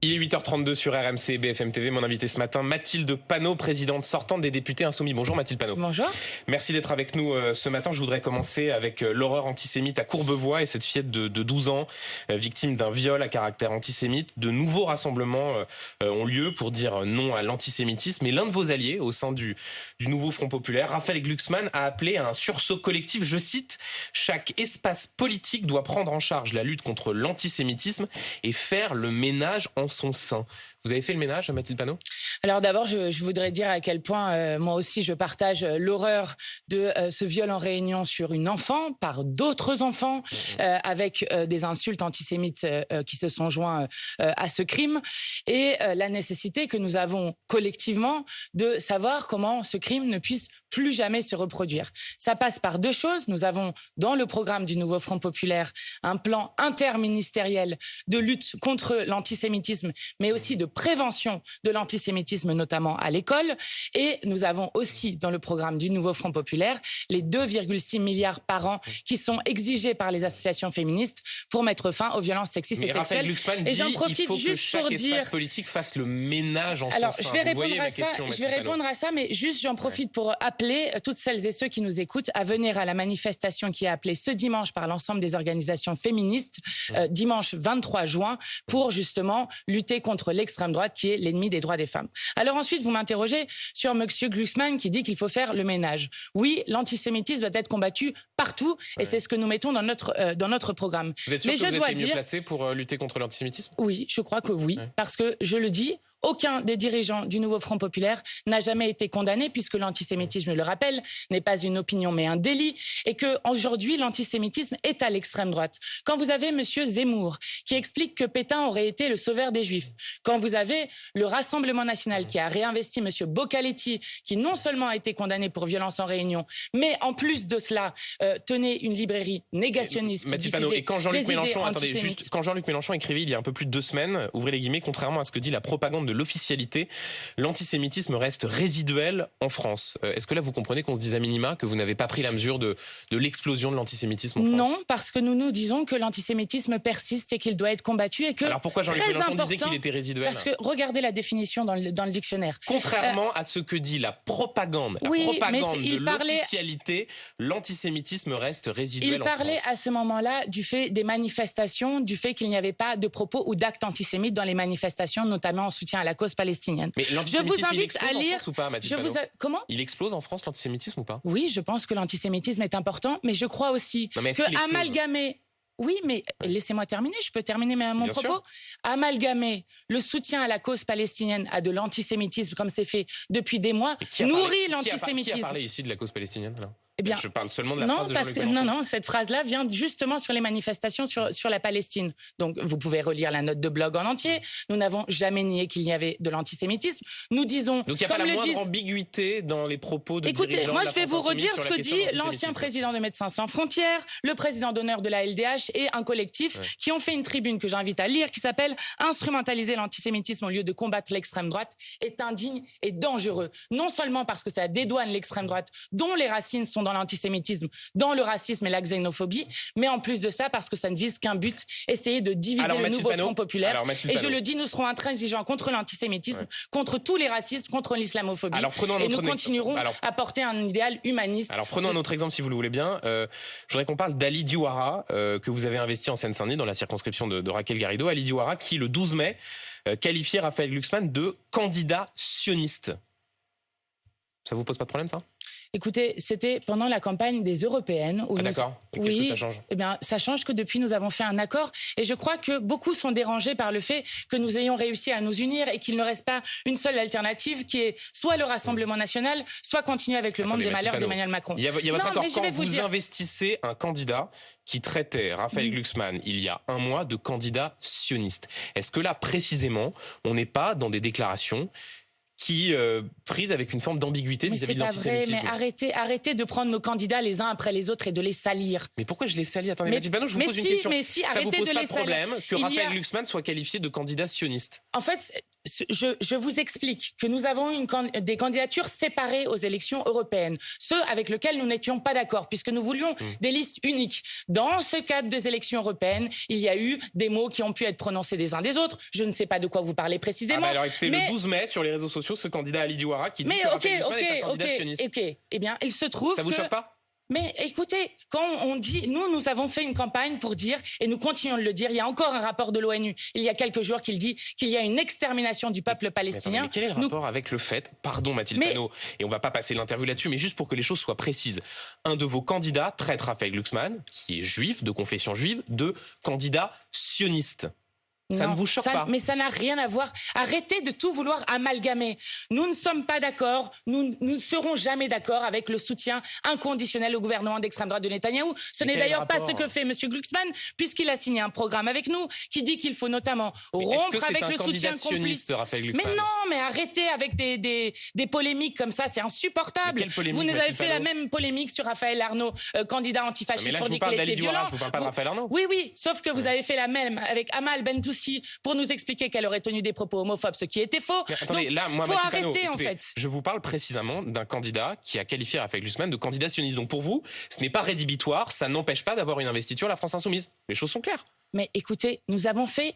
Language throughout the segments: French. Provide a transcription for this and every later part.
Il est 8h32 sur RMC BFM TV. Mon invité ce matin, Mathilde Panot, présidente sortante des députés Insoumis. Bonjour Mathilde Panot. Bonjour. Merci d'être avec nous ce matin. Je voudrais commencer avec l'horreur antisémite à Courbevoie et cette fillette de 12 ans, victime d'un viol à caractère antisémite. De nouveaux rassemblements ont lieu pour dire non à l'antisémitisme. Et l'un de vos alliés au sein du nouveau Front Populaire, Raphaël Glucksmann, a appelé à un sursaut collectif. Je cite, « Chaque espace politique doit prendre en charge la lutte contre l'antisémitisme et faire le ménage en son sein ». Vous avez fait le ménage, Mathilde Panot ? Alors d'abord, je voudrais dire à quel point moi aussi je partage l'horreur de ce viol en réunion sur une enfant par d'autres enfants avec des insultes antisémites qui se sont joints à ce crime et la nécessité que nous avons collectivement de savoir comment ce crime ne puisse plus jamais se reproduire. Ça passe par deux choses. Nous avons dans le programme du nouveau Front Populaire un plan interministériel de lutte contre l'antisémitisme, mais aussi de prévention de l'antisémitisme, notamment à l'école. Et nous avons aussi dans le programme du nouveau Front Populaire les 2,6 milliards par an qui sont exigés par les associations féministes pour mettre fin aux violences sexistes et sexuelles. Et j'en profite juste pour dire... espace politique fasse le ménage en son sein. Alors, je vais répondre à ça, mais juste j'en profite pour appeler toutes celles et ceux qui nous écoutent à venir à la manifestation qui est appelée ce dimanche par l'ensemble des organisations féministes, dimanche 23 juin, pour justement lutter contre l'extrême droite qui est l'ennemi des droits des femmes. Alors ensuite, vous m'interrogez sur M. Glucksmann qui dit qu'il faut faire le ménage. Oui, l'antisémitisme doit être combattu partout et c'est ce que nous mettons dans notre programme. Vous êtes sûr que vous êtes les mieux placés pour lutter contre l'antisémitisme ? Oui, je crois que oui, parce que je le dis, aucun des dirigeants du nouveau Front Populaire n'a jamais été condamné puisque l'antisémitisme, je le rappelle, n'est pas une opinion mais un délit et que aujourd'hui l'antisémitisme est à l'extrême droite. Quand vous avez monsieur Zemmour qui explique que Pétain aurait été le sauveur des Juifs, quand vous avez le Rassemblement national qui a réinvesti monsieur Bocaletti qui non seulement a été condamné pour violence en réunion, mais en plus de cela tenait une librairie négationniste. Mathilde Panot, et quand Jean-Luc Mélenchon, quand Jean-Luc Mélenchon écrivait il y a un peu plus de 2 semaines, ouvrez les guillemets, contrairement à ce que dit la propagande de l'officialité, l'antisémitisme reste résiduel en France. Est-ce que là vous comprenez qu'on se dise à minima que vous n'avez pas pris la mesure de l'explosion de l'antisémitisme en France ? Non, parce que nous disons que l'antisémitisme persiste et qu'il doit être combattu et que... Alors pourquoi Jean-Luc Mélenchon disait qu'il était résiduel ? Parce que regardez la définition dans le dictionnaire. Contrairement à ce que dit la propagande, de l'officialité, l'antisémitisme reste résiduel en France. Il parlait à ce moment-là du fait des manifestations, du fait qu'il n'y avait pas de propos ou d'actes antisémites dans les manifestations, notamment en soutien à la cause palestinienne. Mais l'antisémitisme, il explose en France ou pas, Mathilde Panot ? Comment ? Il explose en France l'antisémitisme ou pas ? Oui, je pense que l'antisémitisme est important, mais je crois aussi que amalgamer... Oui, mais laissez-moi terminer, je peux terminer mon propos. Sûr. Amalgamer le soutien à la cause palestinienne à de l'antisémitisme, comme c'est fait depuis des mois, nourrit l'antisémitisme. Qui a parlé ici de la cause palestinienne alors ? Eh bien, je parle seulement de la phrase de Jean-Luc Mélenchon. Non, cette phrase-là vient justement sur les manifestations sur la Palestine. Donc, vous pouvez relire la note de blog en entier. Nous n'avons jamais nié qu'il y avait de l'antisémitisme. Nous disons... Donc, il n'y a pas la moindre ambiguïté dans les propos de dirigeants de la France Insoumise. Écoutez, moi, je vais vous redire ce que dit l'ancien président de Médecins Sans Frontières, le président d'honneur de la LDH et un collectif qui ont fait une tribune que j'invite à lire qui s'appelle « Instrumentaliser l'antisémitisme au lieu de combattre l'extrême droite est indigne et dangereux ». Non seulement parce que ça dédouane l'extrême droite dont les racines sont dans l'antisémitisme, dans le racisme et la xénophobie, mais en plus de ça, parce que ça ne vise qu'un but, essayer de diviser le nouveau Front Populaire. Et je le dis, nous serons intransigeants contre l'antisémitisme, contre tous les racismes, contre l'islamophobie. Et nous continuerons à porter un idéal humaniste. Alors prenons un autre exemple, si vous le voulez bien. Je voudrais qu'on parle d'Ali Diouara, que vous avez investi en Seine-Saint-Denis, dans la circonscription de Raquel Garrido. Ali Diouara, qui, le 12 mai, qualifiait Raphaël Glucksmann de candidat sioniste. Ça vous pose pas de problème, ça ? Écoutez, c'était pendant la campagne des européennes. D'accord. Qu'est-ce que ça change ? Eh bien, ça change que depuis, nous avons fait un accord. Et je crois que beaucoup sont dérangés par le fait que nous ayons réussi à nous unir et qu'il ne reste pas une seule alternative qui est soit le Rassemblement national, soit continuer avec le monde des malheurs d'Emmanuel Macron. Il y a votre accord quand vous investissez un candidat qui traitait Raphaël Glucksmann il y a un mois de candidat sioniste. Est-ce que là, précisément, on n'est pas dans des déclarations qui frise avec une forme d'ambiguïté vis-à-vis de l'antisémitisme. Mais arrêtez de prendre nos candidats les uns après les autres et de les salir. Mais pourquoi je les salis ? Attendez, Mathilde Panot, je vous pose une question. Ça vous pose pas de problème que Raphaël Glucksmann soit qualifié de candidat sioniste ? En fait, Je vous explique que nous avons eu des candidatures séparées aux élections européennes, ceux avec lesquels nous n'étions pas d'accord, puisque nous voulions des listes uniques. Dans ce cadre des élections européennes, il y a eu des mots qui ont pu être prononcés des uns des autres. Je ne sais pas de quoi vous parlez précisément. Alors écoutez, le 12 mai, sur les réseaux sociaux, ce candidat Ali Diawara qui dit que Raphaël Glucksmann est un candidat sioniste. Eh bien, il se trouve Ça vous choque pas ? Mais écoutez, quand on dit, nous avons fait une campagne pour dire, et nous continuons de le dire, il y a encore un rapport de l'ONU, il y a quelques jours, qui dit qu'il y a une extermination du peuple palestinien. Mais quel est le rapport avec le fait, pardon Mathilde Panot, et on va pas passer l'interview là-dessus, mais juste pour que les choses soient précises, un de vos candidats traite Raphaël Glucksmann, qui est juif, de confession juive, de candidat sioniste. Ça ne vous choque pas? Mais ça n'a rien à voir. Arrêtez de tout vouloir amalgamer. Nous ne sommes pas d'accord, nous ne serons jamais d'accord avec le soutien inconditionnel au gouvernement d'extrême droite de Netanyahou. Ce n'est d'ailleurs pas ce que fait M. Glucksmann, puisqu'il a signé un programme avec nous qui dit qu'il faut notamment rompre avec le soutien complice. Mais non, mais arrêtez avec des polémiques comme ça, c'est insupportable. Vous nous avez fait la même polémique sur Raphaël Arnaud, candidat antifasciste, pour dire qu'il était violent. Je vous parle pas de Raphaël Arnaud. Oui, sauf que vous avez fait la même avec Amal Bentoussi pour nous expliquer qu'elle aurait tenu des propos homophobes, ce qui était faux. Mais attendez, donc, là, moi, faut arrêter en fait. Je vous parle précisément d'un candidat qui a qualifié Raphaël Glucksmann de candidat sioniste. Donc pour vous, ce n'est pas rédhibitoire, ça n'empêche pas d'avoir une investiture à la France Insoumise. Les choses sont claires. Mais écoutez, nous avons fait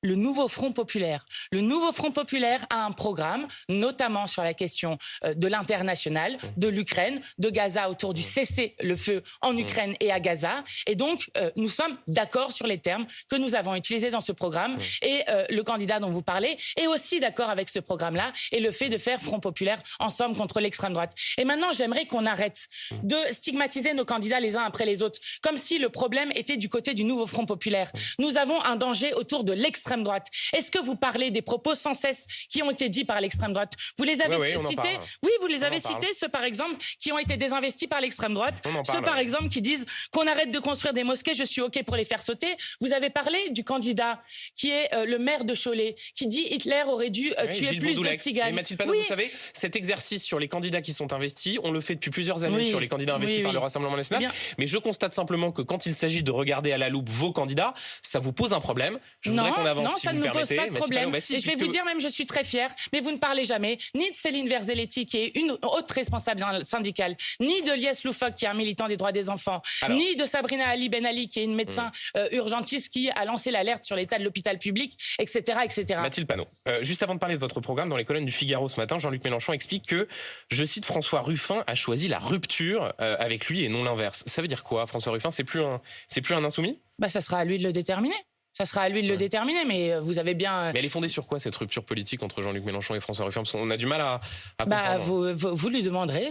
le nouveau Front populaire. Le nouveau Front populaire a un programme, notamment sur la question de l'international, de l'Ukraine, de Gaza, autour du cessez-le-feu en Ukraine et à Gaza. Et donc, nous sommes d'accord sur les termes que nous avons utilisés dans ce programme. Et le candidat dont vous parlez est aussi d'accord avec ce programme-là et le fait de faire Front populaire ensemble contre l'extrême droite. Et maintenant, j'aimerais qu'on arrête de stigmatiser nos candidats les uns après les autres, comme si le problème était du côté du nouveau Front populaire. Nous avons un danger autour de l'extrême droite. Est-ce que vous parlez des propos sans cesse qui ont été dits par l'extrême droite? Vous les avez cités? Oui, vous les avez cités, ceux par exemple qui ont été désinvestis par l'extrême droite, ceux par exemple qui disent qu'on arrête de construire des mosquées, je suis OK pour les faire sauter. Vous avez parlé du candidat qui est le maire de Cholet, qui dit Hitler aurait dû tuer plus de tziganes. Mathilde Panot, vous savez, cet exercice sur les candidats qui sont investis, on le fait depuis plusieurs années sur les candidats investis par le Rassemblement national. Mais je constate simplement que quand il s'agit de regarder à la loupe vos candidats, ça vous pose un problème. Je voudrais qu'on avance, si vous me permettez. Pas de problème. Et je vais vous dire même, je suis très fière, mais vous ne parlez jamais ni de Céline Verzelletti, qui est une haute responsable syndicale, ni de Lies Loufoque, qui est un militant des droits des enfants, ni de Sabrina Ali Ben Ali, qui est une médecin urgentiste qui a lancé l'alerte sur l'état de l'hôpital public, etc., etc. Mathilde Panot, juste avant de parler de votre programme, dans les colonnes du Figaro ce matin, Jean-Luc Mélenchon explique que, je cite, François Ruffin a choisi la rupture avec lui et non l'inverse. Ça veut dire quoi, François Ruffin? C'est plus un insoumis? Ça sera à lui de le déterminer. Ça sera à lui de le déterminer, mais vous avez bien... Mais elle est fondée sur quoi, cette rupture politique entre Jean-Luc Mélenchon et François Ruffin? Parce qu'on a du mal à comprendre. Vous lui demanderez.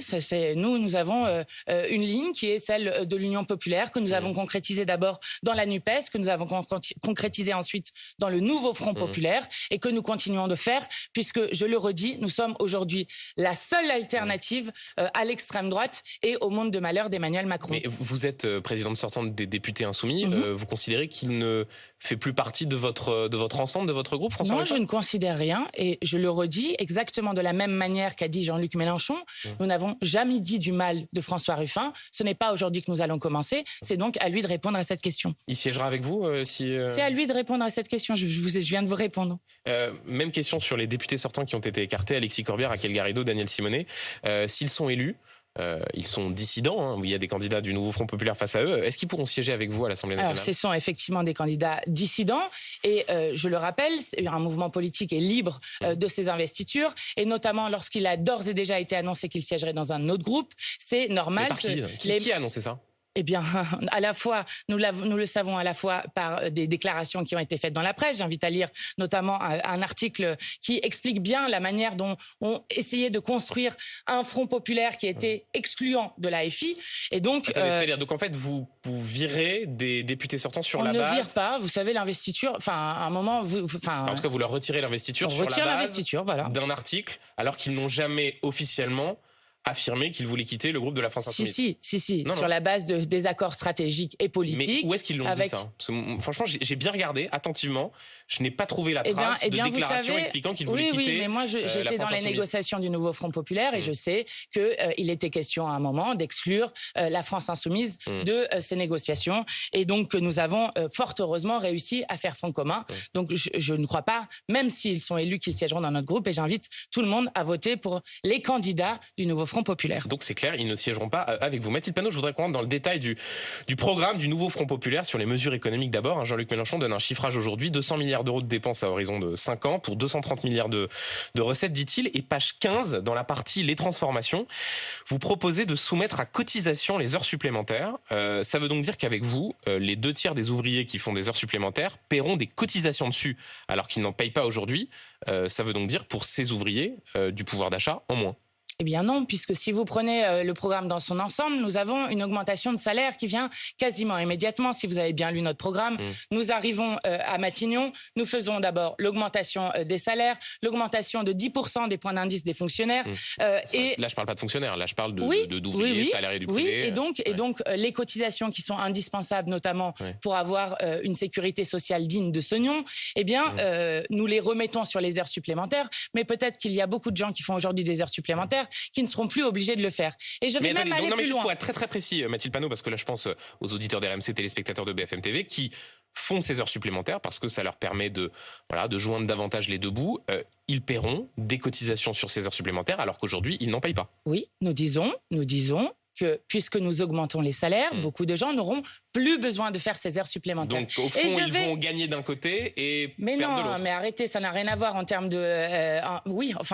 Nous avons une ligne qui est celle de l'Union populaire, que nous avons concrétisée d'abord dans la NUPES, que nous avons concrétisée ensuite dans le nouveau Front populaire, et que nous continuons de faire, puisque, je le redis, nous sommes aujourd'hui la seule alternative à l'extrême droite et au monde de malheur d'Emmanuel Macron. Mais vous êtes présidente sortante des députés insoumis. Vous considérez qu'il ne fait plus partie de votre ensemble, de votre groupe, François Ruffin? Non, je ne considère rien, et je le redis exactement de la même manière qu'a dit Jean-Luc Mélenchon. Nous n'avons jamais dit du mal de François Ruffin. Ce n'est pas aujourd'hui que nous allons commencer. C'est donc à lui de répondre à cette question. Il siégera avec vous C'est à lui de répondre à cette question. Je viens de vous répondre. Même question sur les députés sortants qui ont été écartés, Alexis Corbière, Raquel Garrido, Daniel Simonet. S'ils sont élus, ils sont dissidents, il y a des candidats du nouveau Front populaire face à eux. Est-ce qu'ils pourront siéger avec vous à l'Assemblée nationale? Alors, ce sont effectivement des candidats dissidents et je le rappelle, un mouvement politique est libre de ses investitures et notamment lorsqu'il a d'ores et déjà été annoncé qu'il siégerait dans un autre groupe, c'est normal. Mais par qui a annoncé ça? Eh bien, à la fois, nous le savons à la fois par des déclarations qui ont été faites dans la presse. J'invite à lire notamment un article qui explique bien la manière dont on essayait de construire un front populaire qui était excluant de l'AFI. Et donc, c'est-à-dire, donc en fait, vous virez des députés sortants sur la base. On ne vire pas. Vous savez, l'investiture. Enfin, à un moment, en tout cas, vous leur retirez l'investiture sur la base d'un article, alors qu'ils n'ont jamais officiellement affirmé qu'il voulait quitter le groupe de la France Insoumise. Si. Sur la base des accords stratégiques et politiques. Mais où est-ce qu'ils l'ont dit ça? Franchement, j'ai bien regardé attentivement. Je n'ai pas trouvé la trace de déclaration expliquant qu'il voulait quitter. Oui, mais moi j'étais dans les négociations du nouveau Front populaire et je sais qu'il était question à un moment d'exclure la France Insoumise de ces négociations. Et donc nous avons fort heureusement réussi à faire front commun. Donc je ne crois pas, même s'ils sont élus, qu'ils siégeront dans notre groupe. Et j'invite tout le monde à voter pour les candidats du nouveau Front populaire. Donc c'est clair, ils ne siégeront pas avec vous. Mathilde Panot, je voudrais qu'on rentre dans le détail du programme du nouveau Front populaire sur les mesures économiques d'abord. Jean-Luc Mélenchon donne un chiffrage aujourd'hui, 200 milliards d'euros de dépenses à horizon de 5 ans pour 230 milliards de recettes, dit-il. Et page 15, dans la partie les transformations, vous proposez de soumettre à cotisation les heures supplémentaires. Ça veut donc dire qu'avec vous, les 2/3 des ouvriers qui font des heures supplémentaires paieront des cotisations dessus alors qu'ils n'en payent pas aujourd'hui. Ça veut donc dire pour ces ouvriers du pouvoir d'achat en moins. Eh bien non, puisque si vous prenez le programme dans son ensemble, nous avons une augmentation de salaire qui vient quasiment immédiatement. Si vous avez bien lu notre programme, nous arrivons à Matignon, nous faisons d'abord l'augmentation des salaires, l'augmentation de 10% des points d'indice des fonctionnaires. Et là, je parle pas de fonctionnaires, là, je parle d'ouvriers salariés du privé. Et donc les cotisations qui sont indispensables, notamment pour avoir une sécurité sociale digne de ce nom, eh bien, nous les remettons sur les heures supplémentaires. Mais peut-être qu'il y a beaucoup de gens qui font aujourd'hui des heures supplémentaires qui ne seront plus obligés de le faire. Et je vais même aller plus loin. Pour être très très précis, Mathilde Panot, parce que là je pense aux auditeurs d'RMC, téléspectateurs de BFM TV, qui font ces heures supplémentaires parce que ça leur permet de joindre davantage les deux bouts. Ils paieront des cotisations sur ces heures supplémentaires alors qu'aujourd'hui ils n'en payent pas. Oui, nous disons que puisque nous augmentons les salaires, beaucoup de gens n'auront plus besoin de faire ces heures supplémentaires. Donc au fond, ils vont gagner d'un côté et perdre de l'autre. Mais arrêtez, ça n'a rien à voir en termes de...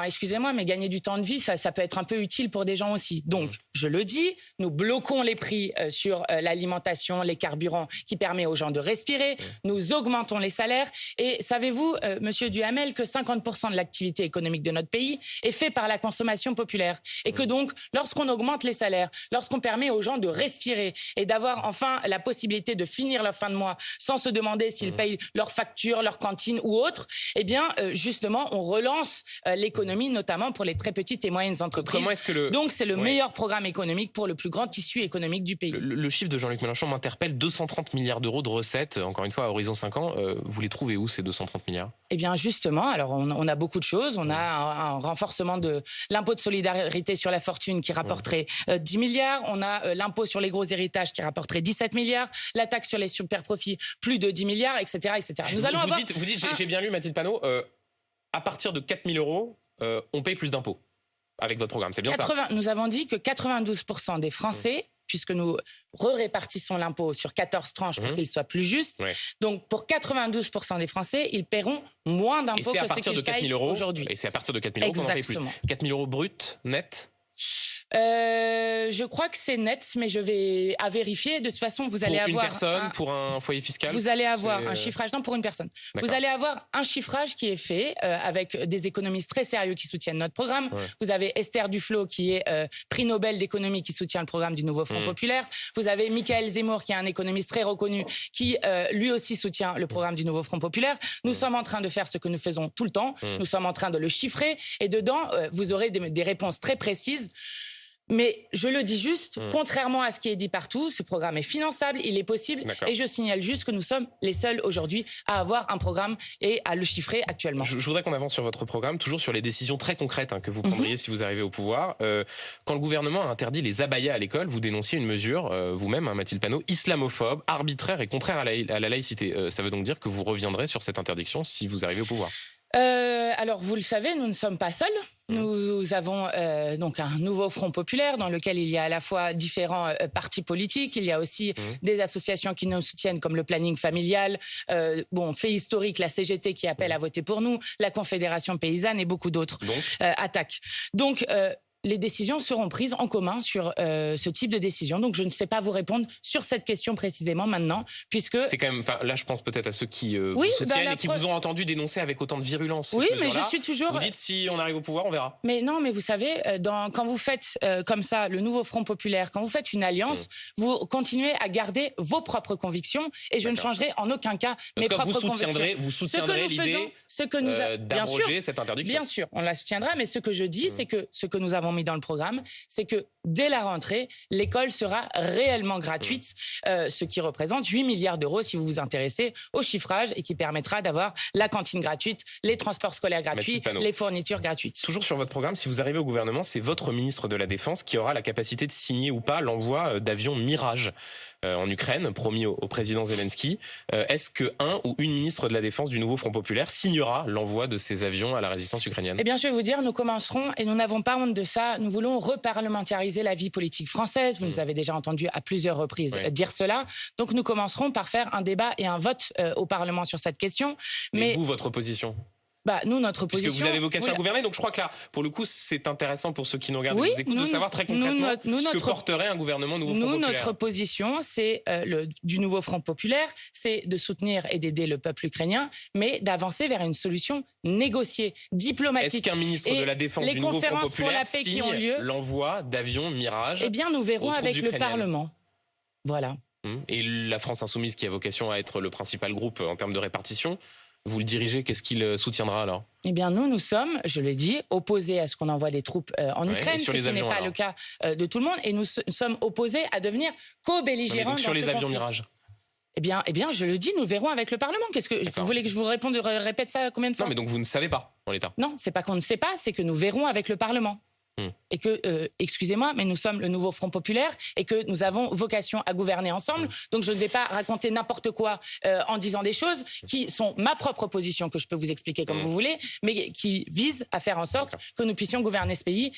excusez-moi, mais gagner du temps de vie, ça peut être un peu utile pour des gens aussi. Donc, je le dis, nous bloquons les prix sur l'alimentation, les carburants, qui permet aux gens de respirer. Nous augmentons les salaires. Et savez-vous, monsieur Duhamel, que 50% de l'activité économique de notre pays est fait par la consommation populaire. Et que donc, lorsqu'on augmente les salaires, lorsqu'on permet aux gens de respirer et d'avoir enfin la possibilité de finir leur fin de mois sans se demander s'ils payent leurs factures, leur cantine ou autre, eh bien, justement, on relance l'économie, notamment pour les très petites et moyennes entreprises. Donc, c'est le meilleur programme économique pour le plus grand tissu économique du pays. Le chiffre de Jean-Luc Mélenchon m'interpelle, 230 milliards d'euros de recettes, encore une fois, à horizon 5 ans. Vous les trouvez où, ces 230 milliards? Eh bien, justement, alors on a beaucoup de choses. On a un renforcement de l'impôt de solidarité sur la fortune qui rapporterait 10 milliards. On a l'impôt sur les gros héritages qui rapporterait 17 milliards. La taxe sur les super profits, plus de 10 milliards, etc. etc. Vous dites, j'ai bien lu, Mathilde Panot, à partir de 4 000 euros, on paye plus d'impôts avec votre programme. C'est bien ça? Nous avons dit que 92% des Français... puisque nous répartissons l'impôt sur 14 tranches pour qu'il soit plus juste. Donc, pour 92% des Français, ils paieront moins d'impôts que ce qu'ils payent aujourd'hui. Et c'est à partir de 4 000 euros qu'on en paye plus. 4 000 euros brut, net? Je crois que c'est net, mais je vais à vérifier. De toute façon, vous allez avoir... Pour une personne, pour un foyer fiscal? Vous allez avoir un chiffrage, non, pour une personne. Vous allez avoir un chiffrage qui est fait avec des économistes très sérieux qui soutiennent notre programme. Vous avez Esther Duflo, qui est prix Nobel d'économie, qui soutient le programme du nouveau Front populaire. Vous avez Michael Zemmour, qui est un économiste très reconnu, qui lui aussi soutient le programme du nouveau Front populaire. Nous sommes en train de faire ce que nous faisons tout le temps. Nous sommes en train de le chiffrer. Et dedans, vous aurez des réponses très précises. Mais je le dis juste, contrairement à ce qui est dit partout, ce programme est finançable, il est possible. Et je signale juste que nous sommes les seuls aujourd'hui à avoir un programme et à le chiffrer actuellement. Je voudrais qu'on avance sur votre programme, toujours sur les décisions très concrètes que vous prendriez si vous arrivez au pouvoir. Quand le gouvernement a interdit les abayas à l'école, vous dénonciez une mesure, vous-même, Mathilde Panot, islamophobe, arbitraire et contraire à la laïcité. Ça veut donc dire que vous reviendrez sur cette interdiction si vous arrivez au pouvoir? Alors, vous le savez, nous ne sommes pas seuls. Nous avons donc un nouveau Front populaire dans lequel il y a à la fois différents partis politiques. Il y a aussi des associations qui nous soutiennent comme le planning familial, fait historique, la CGT qui appelle à voter pour nous, la Confédération paysanne et beaucoup d'autres attaques. Donc, les décisions seront prises en commun sur ce type de décision. Donc, je ne sais pas vous répondre sur cette question précisément maintenant, puisque... C'est quand même... Là, je pense peut-être à ceux qui vous soutiennent et qui vous ont entendu dénoncer avec autant de virulence. Oui, mais je suis toujours... Vous dites, si on arrive au pouvoir, on verra. Mais non, mais vous savez, quand vous faites comme ça le nouveau Front populaire, quand vous faites une alliance, vous continuez à garder vos propres convictions et je ne changerai en aucun cas mes propres convictions. Vous soutiendrez l'idée d'abroger cette interdiction? Bien sûr, on la soutiendra, mais ce que je dis, c'est que ce que nous avons avons mis dans le programme, c'est que dès la rentrée, l'école sera réellement gratuite, ce qui représente 8 milliards d'euros si vous vous intéressez au chiffrage et qui permettra d'avoir la cantine gratuite, les transports scolaires gratuits, les fournitures gratuites. Toujours sur votre programme, si vous arrivez au gouvernement, c'est votre ministre de la Défense qui aura la capacité de signer ou pas l'envoi d'avions Mirage en Ukraine, promis au président Zelensky. Est-ce qu'un ou une ministre de la Défense du nouveau Front Populaire signera l'envoi de ces avions à la résistance ukrainienne? Eh bien, je vais vous dire, nous commencerons, et nous n'avons pas honte de ça, nous voulons reparlementariser la vie politique française. Vous nous avez déjà entendu à plusieurs reprises dire cela. Donc, nous commencerons par faire un débat et un vote au Parlement sur cette question. Mais vous, votre position? Nous, notre position... Puisque vous avez vocation à gouverner, donc je crois que là, pour le coup, c'est intéressant pour ceux qui nous regardent et nous écoutent de savoir très concrètement ce que porterait un gouvernement Nouveau Front Populaire. Notre position, c'est du Nouveau Front Populaire, c'est de soutenir et d'aider le peuple ukrainien, mais d'avancer vers une solution négociée, diplomatique. Est-ce qu'un ministre de la Défense du Nouveau Front Populaire signe l'envoi d'avions Mirage? Eh bien, nous verrons avec le Parlement. Voilà. Et la France Insoumise, qui a vocation à être le principal groupe en termes de répartition, vous le dirigez, qu'est-ce qu'il soutiendra alors? Eh bien, nous sommes, je l'ai dit, opposés à ce qu'on envoie des troupes en Ukraine, ce qui n'est pas le cas de tout le monde. Et nous sommes opposés à devenir co-belligérants dans ce conflit. Sur les avions Mirage? Eh bien, je le dis, nous verrons avec le Parlement. Vous voulez que je vous réponde, répète ça combien de fois? Non, mais donc vous ne savez pas, en l'état? Non, c'est pas qu'on ne sait pas, c'est que nous verrons avec le Parlement. Et que, excusez-moi, mais nous sommes le Nouveau Front Populaire et que nous avons vocation à gouverner ensemble. Donc je ne vais pas raconter n'importe quoi en disant des choses qui sont ma propre position, que je peux vous expliquer comme vous voulez, mais qui visent à faire en sorte que nous puissions gouverner ce pays,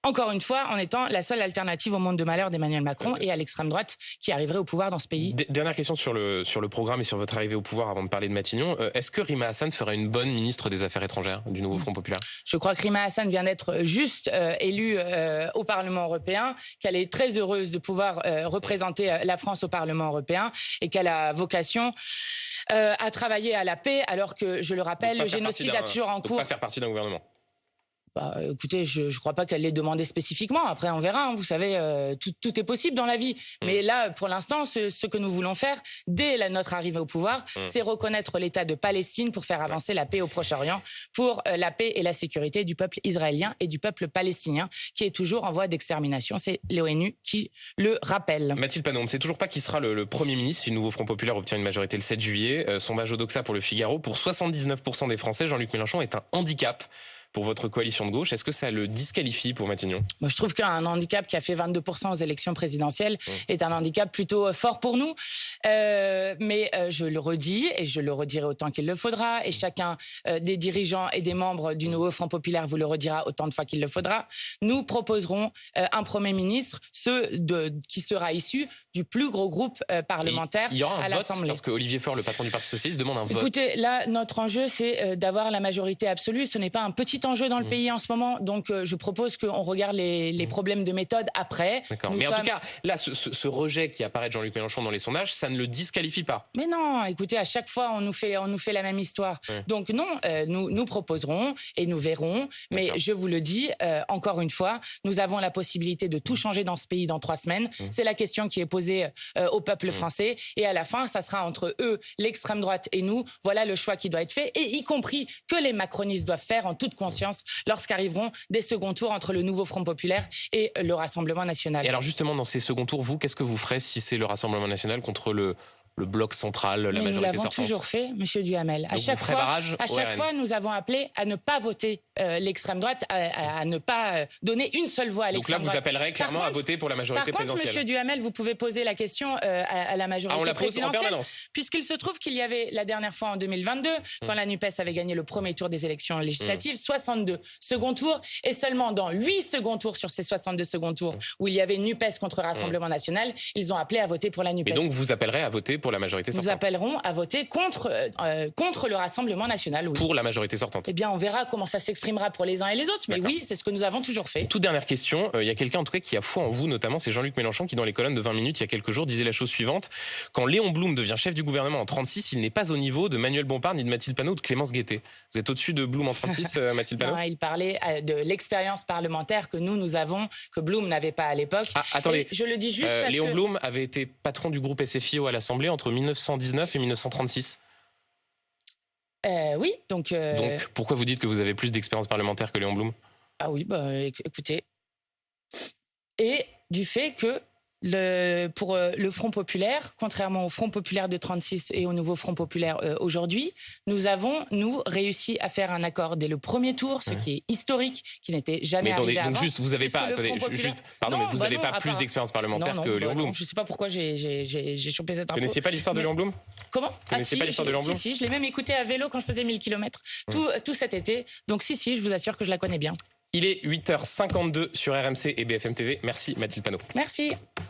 encore une fois, en étant la seule alternative au monde de malheur d'Emmanuel Macron et à l'extrême droite qui arriverait au pouvoir dans ce pays. Dernière question sur le programme et sur votre arrivée au pouvoir avant de parler de Matignon. Est-ce que Rima Hassan ferait une bonne ministre des Affaires étrangères du Nouveau Front Populaire? Je crois que Rima Hassan vient d'être juste élue au Parlement européen, qu'elle est très heureuse de pouvoir représenter la France au Parlement européen et qu'elle a vocation à travailler à la paix, alors que, je le rappelle, le génocide a toujours en cours. Pas faire partie d'un gouvernement. Écoutez, je ne crois pas qu'elle l'ait demandé spécifiquement. Après, on verra. Vous savez, tout est possible dans la vie. Mais là, pour l'instant, ce que nous voulons faire, dès notre arrivée au pouvoir, c'est reconnaître l'État de Palestine pour faire avancer la paix au Proche-Orient, pour la paix et la sécurité du peuple israélien et du peuple palestinien, qui est toujours en voie d'extermination. C'est l'ONU qui le rappelle. Mathilde Panot, on ne sait toujours pas qui sera le Premier ministre si le Nouveau Front Populaire obtient une majorité le 7 juillet. Sondage Odoxa pour le Figaro. Pour 79% des Français, Jean-Luc Mélenchon est un handicap pour votre coalition de gauche. Est-ce que ça le disqualifie pour Matignon? Moi, je trouve qu'un handicap qui a fait 22% aux élections présidentielles est un handicap plutôt fort pour nous. Mais je le redis, et je le redirai autant qu'il le faudra, et chacun des dirigeants et des membres du Nouveau Front Populaire vous le redira autant de fois qu'il le faudra. Nous proposerons un Premier ministre, qui sera issu du plus gros groupe parlementaire à l'Assemblée. Parce que Olivier Faure, le patron du Parti Socialiste, demande un vote. Écoutez, là, notre enjeu, c'est d'avoir la majorité absolue. Ce n'est pas un petit enjeu dans le pays en ce moment, donc je propose qu'on regarde les problèmes de méthode après. D'accord. Mais en tout cas, là, ce rejet qui apparaît de Jean-Luc Mélenchon dans les sondages, ça ne le disqualifie pas. Mais non, écoutez, à chaque fois, on nous fait la même histoire. Donc non, nous proposerons et nous verrons. Mais je vous le dis, encore une fois, nous avons la possibilité de tout changer dans ce pays dans 3 semaines. C'est la question qui est posée au peuple français. Et à la fin, ça sera entre eux, l'extrême droite et nous. Voilà le choix qui doit être fait, et y compris que les macronistes doivent faire en toute conscience lorsqu'arriveront des seconds tours entre le Nouveau Front Populaire et le Rassemblement National. Et alors justement, dans ces seconds tours, vous, qu'est-ce que vous ferez si c'est le Rassemblement National contre le bloc central, la majorité sortante? Nous l'avons toujours fait, Monsieur Duhamel. À chaque fois, nous avons appelé à ne pas voter l'extrême droite, à ne pas donner une seule voix à l'extrême droite. Donc là, vous appellerez clairement à voter pour la majorité présidentielle. Par contre, Monsieur Duhamel, vous pouvez poser la question à la majorité présidentielle. On la pose en permanence. Puisqu'il se trouve qu'il y avait la dernière fois en 2022, quand la NUPES avait gagné le premier tour des élections législatives, 62 second tours, et seulement dans 8 second tours sur ces 62 second tours, où il y avait NUPES contre Rassemblement National, ils ont appelé à voter pour la NUPES. Et donc vous appellerez à voter pour la majorité sortante? Nous appellerons à voter contre le Rassemblement National. Oui. Pour la majorité sortante? Eh bien, on verra comment ça s'exprimera pour les uns et les autres. Mais oui, c'est ce que nous avons toujours fait. Toute dernière question. Il y a quelqu'un, en tout cas, qui a foi en vous, notamment, c'est Jean-Luc Mélenchon, qui, dans les colonnes de 20 minutes, il y a quelques jours, disait la chose suivante. Quand Léon Blum devient chef du gouvernement en 36, il n'est pas au niveau de Manuel Bompard, ni de Mathilde Panot ou de Clémence Guettet. Vous êtes au-dessus de Blum en 36, Mathilde Panot? Non, il parlait de l'expérience parlementaire que nous avons, que Blum n'avait pas à l'époque. Attendez. Et je le dis juste parce Léon Blum avait été patron du groupe SFIO à l'Assemblée entre 1919 et 1936. Oui, donc pourquoi vous dites que vous avez plus d'expérience parlementaire que Léon Blum? Ah oui, écoutez, et du fait que pour le Front populaire, contrairement au Front populaire de 36 et au nouveau Front populaire aujourd'hui, nous avons, réussi à faire un accord dès le premier tour, ce qui est historique, qui n'était jamais arrivé avant. Mais attendez, donc juste, vous n'avez pas, mais vous n'avez pas plus d'expérience parlementaire que Léon Blum. Je ne sais pas pourquoi j'ai chopé cette info. Vous connaissiez pas l'histoire de Léon Blum? Comment? Vous connaissiez pas l'histoire de Léon Blum? Si, je l'ai même écouté à vélo quand je faisais 1000 km tout cet été. Donc si, je vous assure que je la connais bien. Il est 8h52 sur RMC et BFM TV. Merci Mathilde Panot. Merci.